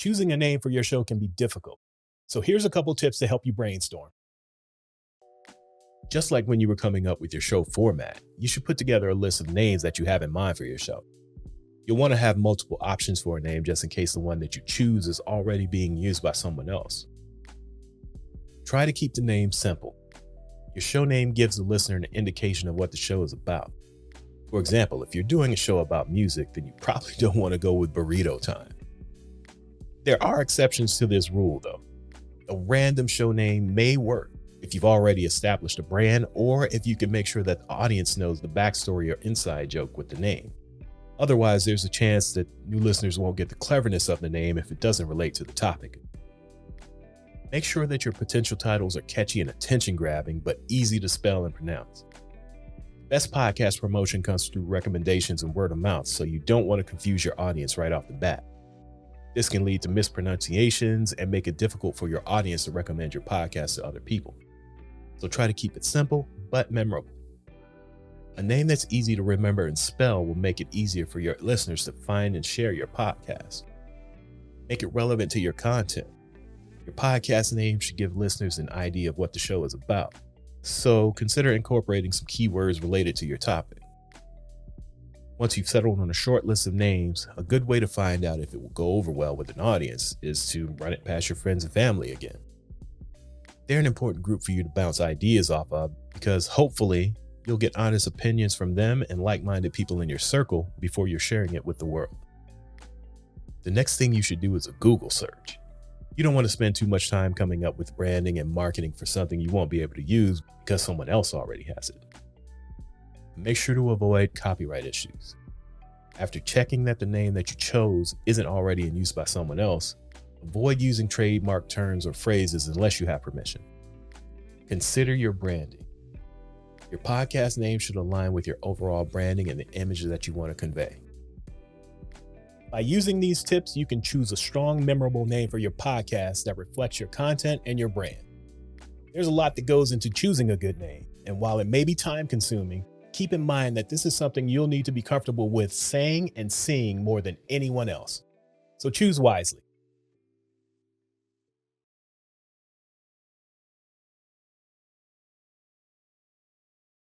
choosing a name for your show can be difficult. So here's a couple tips to help you brainstorm. Just like when you were coming up with your show format, you should put together a list of names that you have in mind for your show. You'll want to have multiple options for a name just in case the one that you choose is already being used by someone else. Try to keep the name simple. Your show name gives the listener an indication of what the show is about. For example, if you're doing a show about music, then you probably don't want to go with Burrito Time. There are exceptions to this rule, though. A random show name may work if you've already established a brand, or if you can make sure that the audience knows the backstory or inside joke with the name. Otherwise, there's a chance that new listeners won't get the cleverness of the name if it doesn't relate to the topic. Make sure that your potential titles are catchy and attention-grabbing, but easy to spell and pronounce. Best podcast promotion comes through recommendations and word of mouth, so you don't want to confuse your audience right off the bat. This can lead to mispronunciations and make it difficult for your audience to recommend your podcast to other people. So try to keep it simple, but memorable. A name that's easy to remember and spell will make it easier for your listeners to find and share your podcast. Make it relevant to your content. Your podcast name should give listeners an idea of what the show is about. So consider incorporating some keywords related to your topic. Once you've settled on a short list of names, a good way to find out if it will go over well with an audience is to run it past your friends and family again. They're an important group for you to bounce ideas off of because hopefully you'll get honest opinions from them and like-minded people in your circle before you're sharing it with the world. The next thing you should do is a Google search. You don't want to spend too much time coming up with branding and marketing for something you won't be able to use because someone else already has it. Make sure to avoid copyright issues. After checking that the name that you chose isn't already in use by someone else, avoid using trademark terms or phrases unless you have permission. Consider your branding. Your podcast name should align with your overall branding and the image that you want to convey. By using these tips, you can choose a strong, memorable name for your podcast that reflects your content and your brand. There's a lot that goes into choosing a good name, and while it may be time-consuming, keep in mind that this is something you'll need to be comfortable with saying and seeing more than anyone else. So choose wisely.